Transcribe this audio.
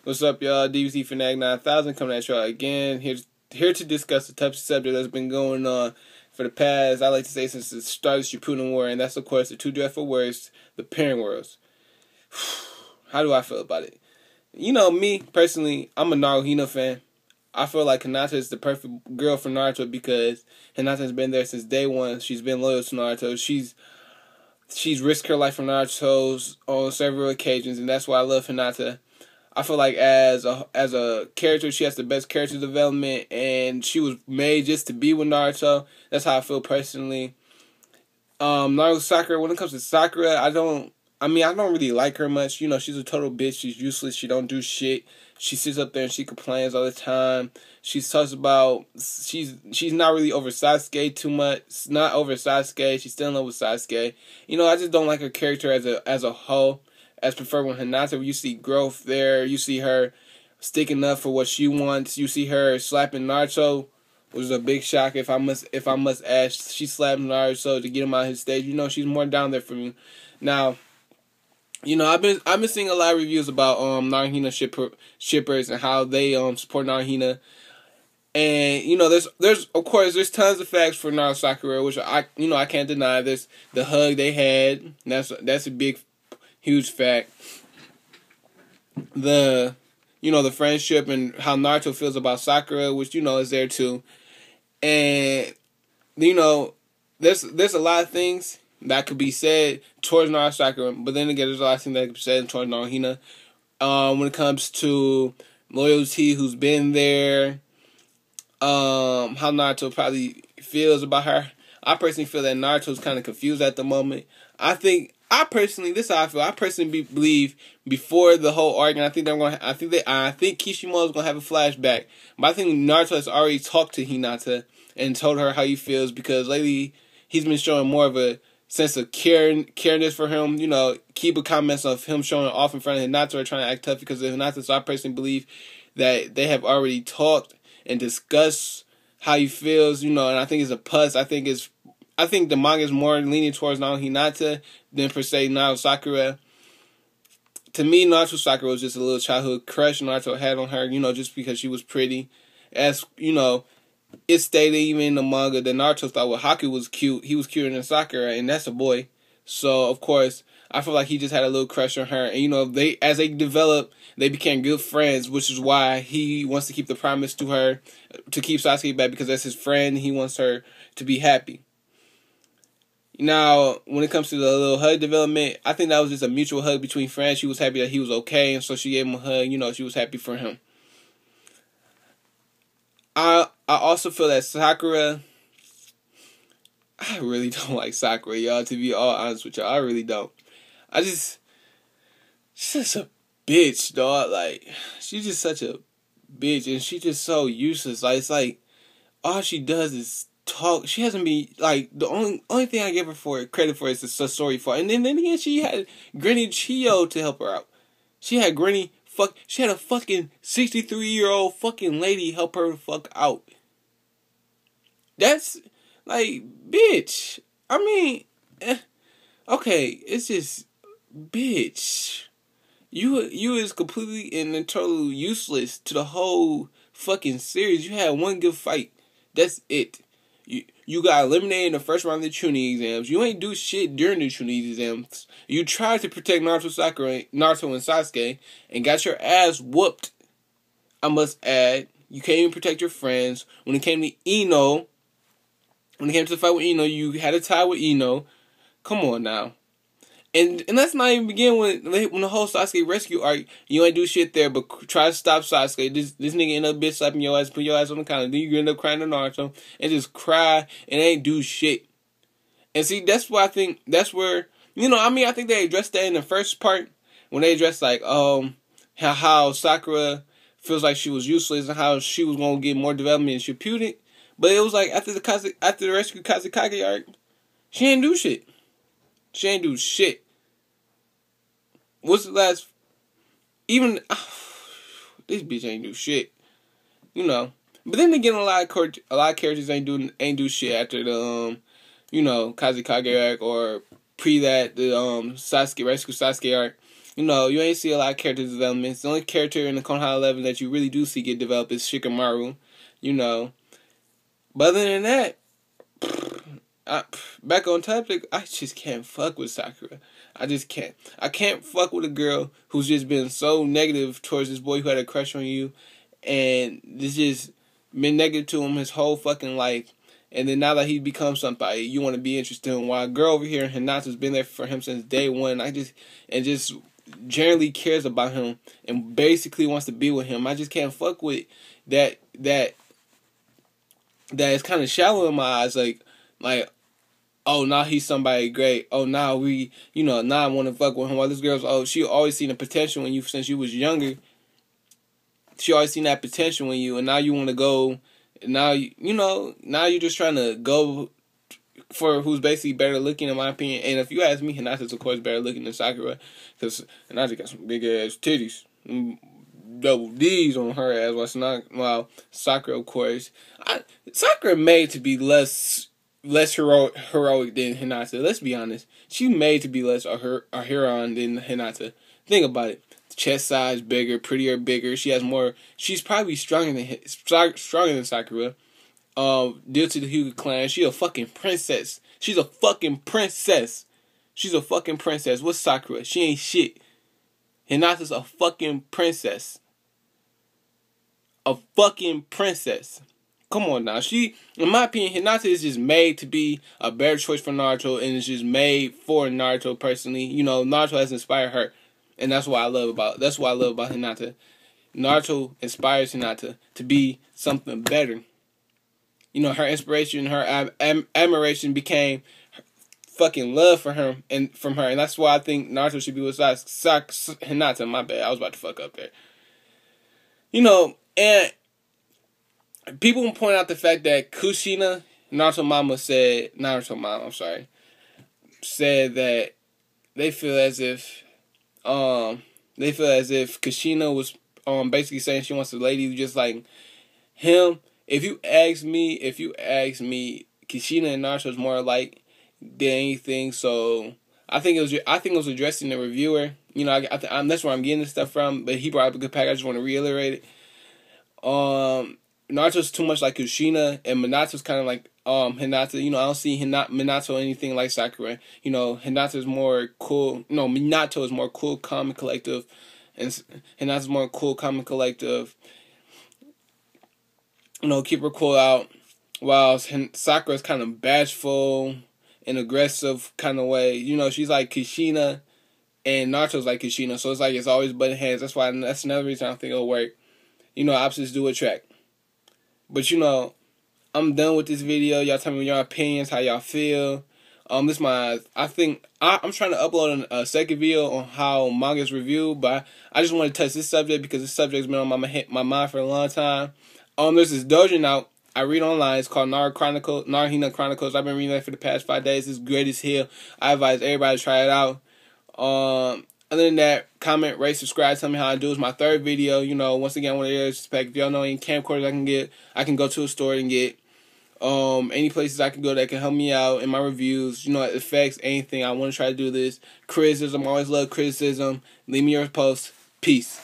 What's up, y'all? DVC Fanatic 9000 coming at y'all again. Here to discuss the touchy subject that's been going on for the past, I like to say, since the start of the Shippuden War, and that's, of course, the two dreadful words, the parent worlds. How do I feel about it? You know, me, personally, I'm a Naruhina fan. I feel like Hinata is the perfect girl for Naruto because Hinata's been there since day one. She's been loyal to Naruto. She's risked her life for Naruto on several occasions, and that's why I love Hinata. I feel like as a character, she has the best character development, and she was made just to be with Naruto. That's how I feel personally. Naruto Sakura, when it comes to Sakura, I don't really like her much. You know, she's a total bitch. She's useless. She don't do shit. She sits up there and she complains all the time. She talks about she's not really over Sasuke too much. Not over Sasuke. She's still in love with Sasuke. You know, I just don't like her character as a whole. As preferred with Hinata, where you see growth there, you see her sticking up for what she wants. You see her slapping Naruto, which was a big shock. If I must add, she slapped Naruto to get him out of his stage. You know, she's more down there for me. Now, you know, I've been seeing a lot of reviews about Naruhina shippers and how they support Naruhina. And you know, there's of course there's tons of facts for Naruto Sakura, which I can't deny. There's the hug they had. That's a big, huge fact. The friendship and how Naruto feels about Sakura, which is there too. And there's a lot of things that could be said towards Naruto Sakura, but then again, there's a lot of things that could be said towards Naruhina. When it comes to loyalty, who's been there, how Naruto probably feels about her. I personally feel that Naruto's kind of confused at the moment. This is how I feel. I personally believe before the whole arc, and I think Kishima's gonna have a flashback. But I think Naruto has already talked to Hinata and told her how he feels, because lately he's been showing more of a sense of careness for him. You know, keep comments of him showing off in front of Hinata or trying to act tough because of Hinata. So I personally believe that they have already talked and discussed how he feels. And I think it's a plus. I think the manga is more leaning towards Naruto Hinata than per se Naruto Sakura. To me, Naruto Sakura was just a little childhood crush Naruto had on her, just because she was pretty. As, it stated even in the manga that Naruto thought Haku was cute. He was cuter than Sakura, and that's a boy. So, of course, I feel like he just had a little crush on her. And, as they developed, they became good friends, which is why he wants to keep the promise to her, to keep Sasuke back, because that's his friend. He wants her to be happy. Now, when it comes to the little hug development, I think that was just a mutual hug between friends. She was happy that he was okay, and so she gave him a hug. She was happy for him. I also feel that Sakura, I really don't like Sakura, y'all, to be all honest with y'all. I really don't. She's just a bitch, dog. Like, she's just such a bitch, and she's just so useless. Like, it's like, all she does is talk. She hasn't been, like, the only thing I give her credit for is the Sasori fault. And then again, she had Granny Chiyo to help her out. She had a fucking 63-year-old fucking lady help her the fuck out. That's, like, bitch. I mean, okay, it's just, bitch. You is completely and totally useless to the whole fucking series. You had one good fight. That's it. You got eliminated in the first round of the Chunin exams. You ain't do shit during the Chunin exams. You tried to protect Naruto and Sasuke, and got your ass whooped. I must add, you can't even protect your friends. When it came to Ino, when it came to the fight with Ino, you had a tie with Ino. Come on now. And let's not even begin when the whole Sasuke rescue arc, you ain't do shit there, but try to stop Sasuke. This nigga end up bitch slapping your ass, put your ass on the counter. Then you end up crying to Naruto and just cry and ain't do shit. And see, that's why I think that's where, I think they addressed that in the first part when they addressed like how Sakura feels like she was useless and how she was gonna get more development in Shippuden. But it was like after the rescue Kazekage arc, she ain't do shit. She ain't do shit. What's the last? Even this bitch ain't do shit. But then again, a lot of characters ain't do shit after the Kazekage arc or pre that the Sasuke rescue Sasuke arc. You know, you ain't see a lot of character developments. The only character in the Konoha 11 that you really do see get developed is Shikamaru. You know. But other than that, back on topic, I just can't fuck with Sakura. I just can't. I can't fuck with a girl who's just been so negative towards this boy who had a crush on you, and this just been negative to him his whole fucking life. And then now that he becomes somebody, you want to be interested in. While a girl over here, Hinata's been there for him since day one. Just generally cares about him and basically wants to be with him. I just can't fuck with that. That is kind of shallow in my eyes. Like, oh, now he's somebody great. Oh, now now I want to fuck with him. While this girl's, she always seen the potential in you since you was younger. She always seen that potential in you, and now you want to go. Now now you're just trying to go for who's basically better looking, in my opinion. And if you ask me, Hinata's of course better looking than Sakura, because Hinata got some big ass titties, double D's on her ass. While Sakura, of course, Sakura made to be less heroic than Hinata. Let's be honest, she made to be less a heroine than Hinata. Think about it. Chest size bigger, prettier, bigger. She has more. She's probably stronger than Sakura. Due to the Hyuga clan, she a fucking princess. She's a fucking princess. She's a fucking princess. What's Sakura? She ain't shit. Hinata's a fucking princess. A fucking princess. Come on now. In my opinion, Hinata is just made to be a better choice for Naruto, and it's just made for Naruto personally. You know, Naruto has inspired her. And that's what I love about Hinata. Naruto inspires Hinata to be something better. You know, her inspiration, her admiration became fucking love for him and from her. And that's why I think Naruto should be with Hinata. My bad, I was about to fuck up there. You know, and people point out the fact that Kushina, Naruto Mama said that they feel as if Kushina was basically saying she wants a lady just like him. If you ask me, Kushina and Naruto is more alike than anything. So I think it was addressing the reviewer. You know, that's where I'm getting this stuff from. But he brought up a good pack. I just want to reiterate it. Naruto's too much like Kushina, and Minato's kind of like Hinata. You know, I don't see Minato anything like Sakura. You know, Hinata's more cool. No, Minato is more cool, calm, and collective, and Hinata's more cool, calm, and collective. You know, keep her cool out, while Sakura's kind of bashful and aggressive kind of way. You know, she's like Kushina, and Naruto's like Kushina. So it's always butting heads. That's another reason I don't think it'll work. You know, opposites do attract. But you know, I'm done with this video. Y'all tell me your opinions, how y'all feel. I'm trying to upload a second video on how manga's reviewed, but I just want to touch this subject because this subject's been on my mind for a long time. There's this doujin out I read online. It's called Naruhina Chronicles. I've been reading that for the past 5 days. It's great as hell. I advise everybody to try it out. Other than that, comment, rate, subscribe, tell me how I do. It's my third video. You know, once again, I want to respect. If y'all know any camcorders I can get, I can go to a store and get. Any places I can go that can help me out in my reviews. You know, effects, anything. I want to try to do this. Criticism, I always love criticism. Leave me your posts. Peace.